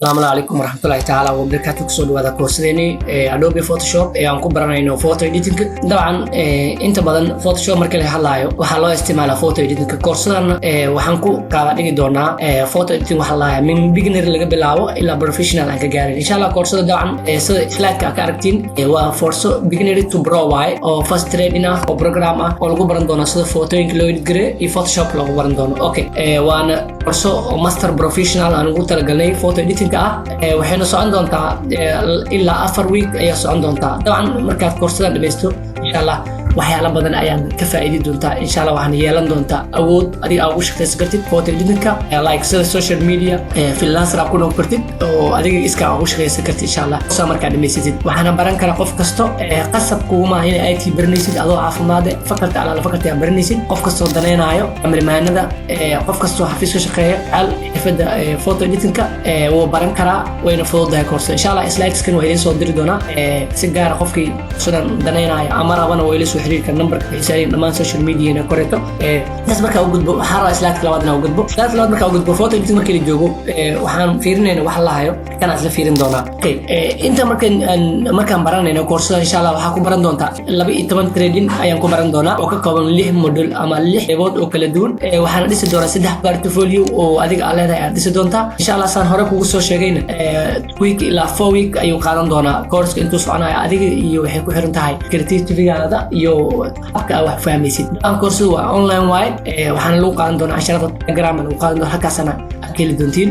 السلام عليكم ورحمة الله تعالى وبركاته. كسود وهذا كورسيني أدوبي فوتوشوب أنكم برنامج فوتو إديتنج. طبعا أنت بدن فوتوشوب مركل هلايو وحلا استعمال فوتو إديتنج كورسنا وحنكو كذا دونا فوتو إديتنج وحلا من بيجنر اللي قبله إلى بروفيشنال أنك جاري إن شاء الله كورسنا طبعا سلايد كأكاركتين وفورسو بيجنر تو برواي أو فاست تريدنا أو برنامج أو لو برندونا صد فوتو إنكلود جري فوتوشوب لو برندونا أوكي وأنا كورسو ماستر بروفيشنال أنا قلت لقني فوتو إديتنج waxayna socon doontaa ilaa 4 week ayaa socon doontaa dabcan markaad koorsada dhamaysto insha Allah waxyaalo badan ayaan ka faa'iidi doontaa insha Allah waxaan yeelan doontaa awood adiga ugu shaqeysan kartid photo editing-ka like sida social media freelancer ku noqon kartid oo adiga iska ugu shaqeysan kartid insha Allah soo markaad dhamaysatid waxaan baran karaa qof kasto qasab kuuma inay IT baranaysid adoo caafimaad fakarta ala fakarta baranaysid qof kasto danaynayo amrimaanada qof kasto xafiis ka shaqeeya hal xirfada photo editing-ka oo baran karaa wayna fududahay koorso insha Allah slides-kan way soo diri doonaa si gaar ah qofkii sidan danaynayo ama rabana way la soo xiriirka numberka xisaabin dhammaan social media na koreeto taas marka uu gudbo xara slide labaadna uu gudbo slide labaad marka uu gudbo photo editing markii la joogo waxaan fiirinayna wax la hayo kana isla fiirin doonaa okay inta markaan baranayna koorsada insha Allah waxa ku baran doontaa 12 trading ayaan ku baran doonaa oo ka kooban 6 module ama 6 qeybood oo kala duwan waxaan dhisi doonaa 3 portfolio oo adiga aad leedahay aad dhisi doontaa insha Allah saan hore kugu soo sheegayna week ila 4 week ayuu qaadan doonaa course intuu soconayo adiga iyo waxay ku xiran tahay creativity-gaada iyo habka wax fahmaysid koorsadu waa online way waxaan lagu qaadan doonaa casharada Telegram lagu qaadan doonaa halkaasna keli doontiin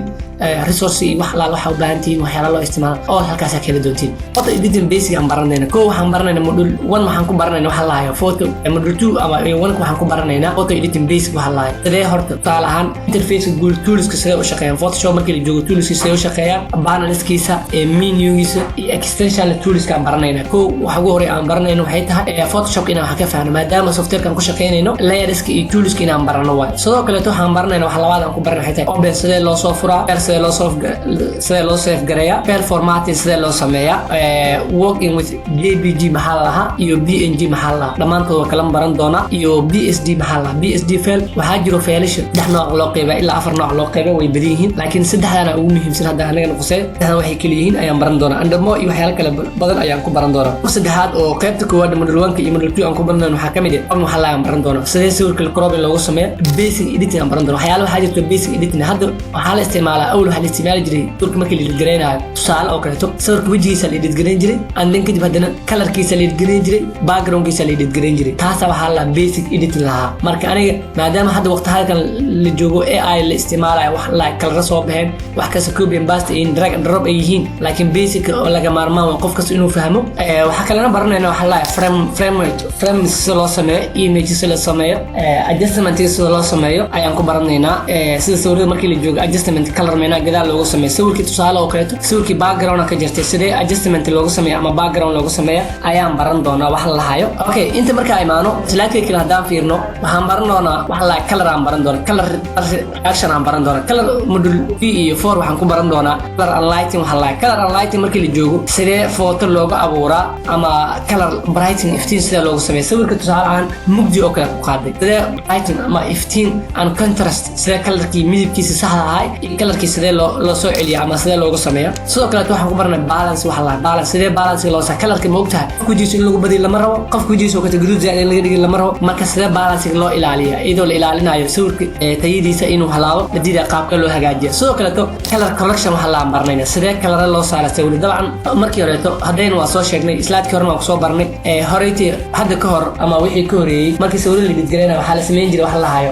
resource wax la waxa u baahantiin waxyaalo loo isticmaalo oo halkaas keli doontiin photo editing basic aan baranayna ko waxaan baranayna module 1 waxaan ku baranayna waxa la hayo photo module 2 ama 1 waxaan ku baranaynaa photo editing basic waxa la hayo sidee horta taalahan interface Google Tools ka sidee u shaqeeyaan Photoshop markii la joogo tools sidee u shaqeeyaan panelskiisa menugiisa iyo extension tools ka baranayna ko waxa ugu horeey aan baranayno waxay tahay Photoshop inaan wax ka fahmo maadaama software-kan ku shaqeynayno layerska iyo toolska inaan barano way sidoo kale waxaan baranayna wax labaad aan ku baranahay tahay OBS sidee loo soo furaa sidee loo save gareeyaa file formatting sidee loo sameeyaa working with JPG maxaa lahaa iyo PNG maxaa lahaa dhamaantood waa kala baran doonaa iyo PSD maxaa lahaa PSD file waxaa jiro failasha 3 nooc loo qeybay ilaa 4 nooc loo qeybay way badan yihiin laakiin saddexdana ugu muhiimsan hadda anaga noqosay saddexdan waxay kala yihiin ayaan baran doonaa andamo iyo waxyaalo kale badan ayaan ku baran doonaa saddexaad oo qaybta koowaad module 1 iyo module 2 aan ku baran waxaa kamid ah waxa la baran doonaa sidee sawirka crop loogu sameeyo basic editing aan baran doonaa waxyaalo waxaa jirto basic editing hadda waxaa la isticmaalaa awal waxaa la isticmaali jiray turka markii la editgareynayo tusaale oo kaleeto sawirka wajigiisa la editgareyn jiray and then kadib haddana colorkiisa la editgareyn jiray backgroundkiisa la editgareyn jiray taas waxaa la basic editing lahaa marka aniga maadaama hadda waqti halkan la joogo AI la isticmaalayo wax la kala soo baxeen wax kasta copy and paste in drag and drop ay yihiin laakiin basic oo laga maarmaan qof kasta inuu fahmo waxa kale aan baranayna waxa la frame sida loo sameeyo image sida loo sameeyo adjustment sida loo sameeyo ayaan ku baranaynaa sida sawirada markii la joogo adjustment color meena gadaal loogu sameeyo sawirkii tusaale oo kaleeto sawirkii background ka jirtay sidee adjustment loogu sameeyo ama background loogu sameeyo ayaan baran doonaa wax la hayo okay inta marka imaano slide-ka kale hadaan fiirno waxaan baran doonaa wax la color aan baran doonaa color reaction aan baran doonaa color module 3 iyo 4 waxaan ku baran doonaa color and lighting wax la color and lighting markii la joogo sidee photo looga abuuraa ama color brightening iftiin sidee loogu sameeyo sawirka tusaale aan mugdi oo kale ku qaaday sidee brightening ama iftiin and contrast sidee colorkii midabkiisa saxda ah iyo colorkii sidee loo soo celiyo ama sidee loogu sameeyo sidoo kale waxaan ku baranay balance wax la balance sidee balance loo sameeyo colorka ma ogtahay qofku jiiso in lagu badiyo lama rabo qofku jiiso ka guduud zaad in laga dhigo lama rabo marka sidee balance loo ilaaliyo iyadoo la ilaalinayo sawirka tayadiisa inuu halaabo hadii qaabka loo hagaajiyo sidoo kale color correction wax la baranayna sidee color loo saaro sawir dabcan markii hore hadeen waa soo sheegnay slide-kii hore waan soo barnay horeeytii hadda ka hor ama wixii ka horeeyay markii sawirada la editgareynaa waxa la sameyn jiray wax la hayo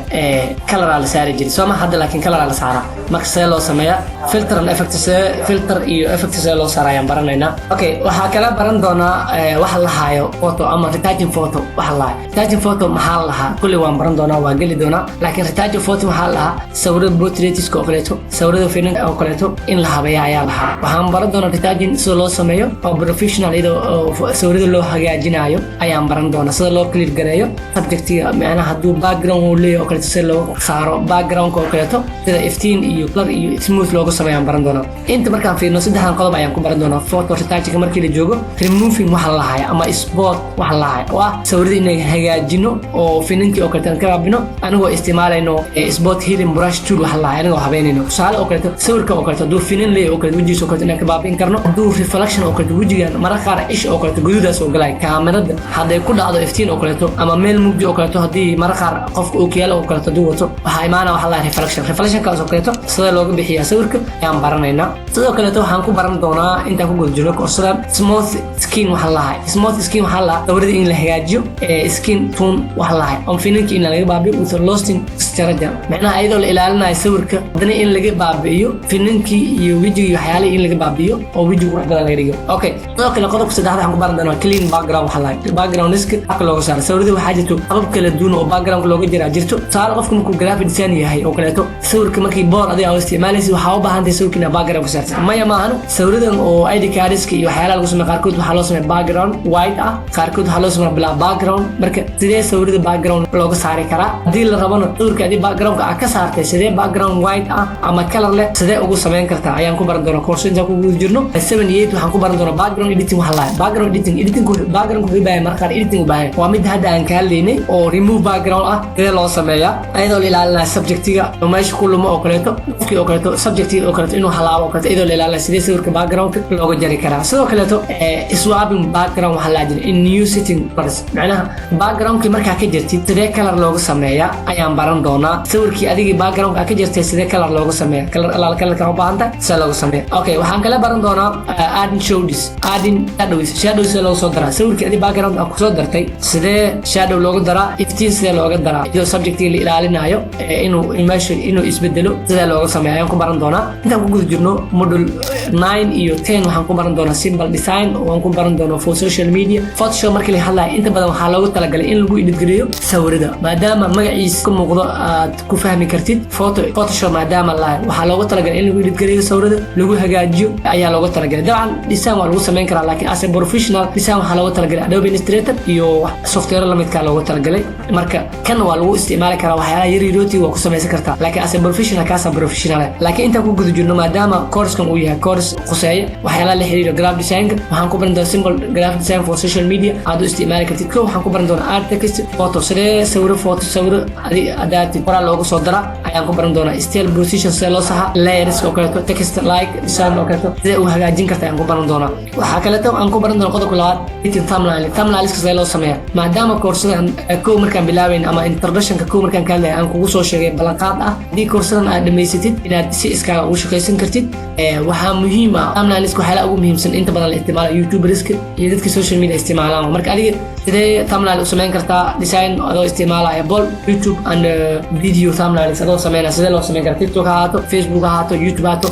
color la saari jiray soo ma hadda laakiin color la saara marka sidee loo sameeyaa filter and effects filter iyo effects loo saarayaan baranaynaa okay waxa kala baran doonaa wax la hayo photo ama retouching photo wax la hayo retouching photo maxaa la lahaa kulli waan baran doonaa waa gali doonaa laakiin retouching photo maxaa la lahaa sawirada portraits oo kaleeto sawirada finan oo kaleeto in la habeeyo ayaa lahaa waxaan baran doonaa retouching sida loo sameeyo oo professional iyadoo sawirada loo hagaajinayo ayaan baran doonaa sida loo clear gareeyo subjectiga macnaha haduu background uu leeyahay oo kaleeto sida loo saaro background oo kaleeto sida iftiin iyo color iyo smooth loogu sameeyo aan baran doonaa. Inta markaan fiirno saddexdan qodob ayaan ku baran doonaa photo retouching markii la joogo. Removing waxa la lahayo ama spot waxa la lahayo waa sawirada inay hagaajino oo finankii oo kale ka baabino anigoo isticmaalayno spot healing brush tool waxa la lahayo anigoo habeynayno. Tusaale oo kale sawirka oo kale duu finan leeyahay oo kale wajigiisa oo kale inaan ka baabin karno. Duu reflection oo kale wajiga mararka qaar ish oo kale guduudaas oo galay kaamirada haday ku dhacdo iftiin oo kale ama meel mugdi oo kale hadii mararka qaar qofka uu kiyaalo oo kale duu wato waxa imaana waxa la reflection kaas oo kale sida looga bixiyaa sawirka ayaan baranaynaa. sidoo kale waxaan ku baran doonaa inta ku gudjino koorsada smooth skin waxa la lahayo. Smooth skin waxa la sawirada in la hagaajiyo skin tone waxa la lahayo on finankii in laga baabiyo with losting strategy macnaha ayadoo la ilaalinayo sawirka hadana in laga baabiyo finankii iyo wajiga waxyaalaha in laga baabiyo oo wajiga wax badan laga dhigo. Okay sidoo kale qodobka saddexaad waxaan ku baran doonaa clean background waxa la lahayo. Background iska aka looga saaro sawirada waxa jirto habab kala duwan oo background looga jira jirto. Saar qofka markuu graphic design yahay oo kale sawirka markii board adiga oo isticmaalaysid waxa u baahan tahay sawirka background ku saarsan maya maahan sawiradan oo ID cards iyo waxyaalaha lagu sameeyo qaarkood waxa loo sameeyaa background white ah qaarkood waxa loo sameeyaa black background marka sidee sawirada background looga saari karaa hadii la rabana sawirka adii background ka saartay sidee background white ah ama color leh sidee ugu sameyn kartaa ayaan ku baran doonaa koorsada ku guud jirno 78 waxaan ku baran doonaa background editing waxa la background editing background ku baahay marka editing u baahay waa mid hadda aan ka hadlaynay oo remove background ah sidee loo sameeyaa ayadoo la ilaalinayo subjectiga oo meesha ku lumo oo kale qofkii oo kale subjectiga oo kale inuu halaabo oo kale ayadoo la ilaalinayo sidee sawirka background looga jari karaa. sidoo kale swapping background waxa la jira in new setting bars macnaha backgroundkii markaa ka jirtid sidee color looga sameeyaa ayaan baran doonaa. sawirkii adigii background ka jirtay sidee color looga sameeyaa color ka u baahan tahay sidee looga sameeyaa. Okay waxaan kala baran doonaa adding shadows loo soo daraa sawirkii adii background ku soo dartay sidee shadow looga daraa iftiin sidee looga daraa iyo subjectiga la ilaalinayo inuu isbedelo sidee looga sameeyaa ayaan ku baran doonaa. intaan ku guda jirno module 9 iyo 10 waxaan ku baran doonaa simple design oo aan ku baran doono for social media. Photoshop markii la hadlayo inta badan waxaa loogu talagalay in lagu edit gareeyo sawirada maadaama magaciisa ka muuqdo aad ku fahmi kartid Photoshop maadaama waxaa loogu talagalay in lagu edit gareeyo sawirada lagu hagaajiyo ayaa loogu talagalay. dabcan design waa lagu sameyn karaa laakiin as a professional design waxaa loogu talagalay Adobe Illustrator iyo software la midka loogu talagalay marka kan waa lagu isticmaali karaa waxyaalaha yariirooti waa ku sameysan kartaa laakiin as a professional kaas professional laakiin inta ku guda jirno maadaama course-kan uu yahay course khuseeya waxyaalaha la xiriira graphic design waxaan ku baran doonaa simple graphic design for social media aad u isticmaali kartid ko waxaan ku baran doonaa art text photo sidee sawiro adaati qoraal loogu soo dara ayaan ku baran doonaa style position sidee loo saxa layers oo kale text like design oo kale sidee u hagaajin kartaa ayaan ku baran doonaa. waxa kale aan ku baran doonaa qodobka labaad editing thumbnail sidee loo sameeyaa maadaama course-dan ko markaan bilaabayn ama introduction-ka ko markaan ka hadlay aan kugu soo sheegay ballanqaad ah hadii course-dan aad dhameysatid inaad si iska ugu shaqeysan kartid waxaa muhiim ah thumbnail waxyaalaha ugu muhiimsan inta badan la isticmaalo YouTubers-ka iyo dadka social media isticmaalaan marka adiga sidee thumbnail u sameyn kartaa design adoo isticmaalaya YouTube and video thumbnails adoo sameynaya sidee loo sameyn karaa TikTok ha ahaato Facebook ha ahaato YouTube ha ahaato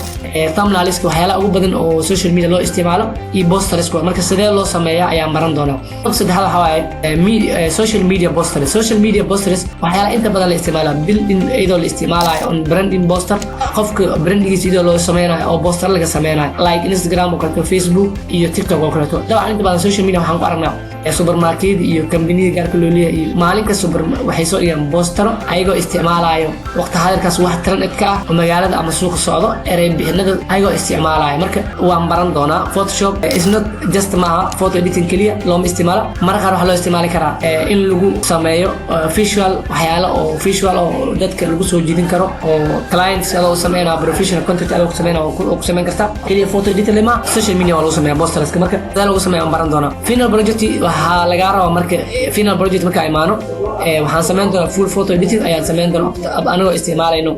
thumbnails waxyaalaha ugu badan oo social media loo isticmaalo iyo posters marka sidee loo sameeyaa ayaan baran doonaa. saddexaad waxa waaye social media posters waxyaalaha inta badan la isticmaalo building iyadoo la isticmaalayo on branding poster qofka brandigiisa iyadoo loo sameynayo oo poster laga sameynayo like Instagram oo kale Facebook iyo TikTok oo kale dabcan inta badan social media waxaan ku aragnaa supermarket iyo kambaniyada gaarka loo leeyahay iyo maalinka waxay soo dhigeen postero ayagoo isticmaalayo waqti hadarkaas wax trend ka ah oo magaalada ama suuqa socdo erey bixinada ayagoo isticmaalayo marka waan baran doonaa. Photoshop is not just photo editing kaliya looma isticmaalo marka qaar waxa loo isticmaali karaa in lagu sameeyo visual oo dadka lagu soo jiidin karo oo clients adoo sameynaa professional content adoo sameynaa oo ku sameyn kartaa kaliya photo editing lama social media waa lagu sameeyaa posters marka sidee lagu sameeyaa baran doonaa. Final project waxaa laga rabaa marka final project marka imaano waxaan sameyn doonaa full photo editing ayaan sameyn doonaa anagoo isticmaalayno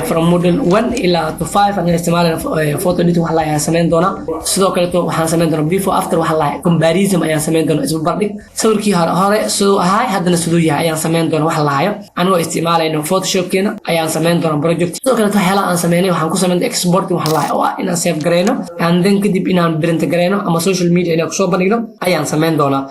from module 1 ilaa to 5 anagoo isticmaalayno photo editing waxa la ayaan sameyn doonaa. sidoo kale waxaan sameyn doonaa before after waxa la comparison ayaan sameyn doonaa isku bardhig sawirkii hore soo ahay haddana sidoo yahay ayaan sameyn doonaa waxa la hayo anagoo isticmaalayno Photoshop-keena ayaan sameyn doonaa project. sidoo kale waxyaalaha aan sameynay waxaan ku sameyn export waxa la oo ah inaan save gareyno and then kadib inaan print gareyno ama social media inaan ku soo bandhigno ayaan sameyn doonaa.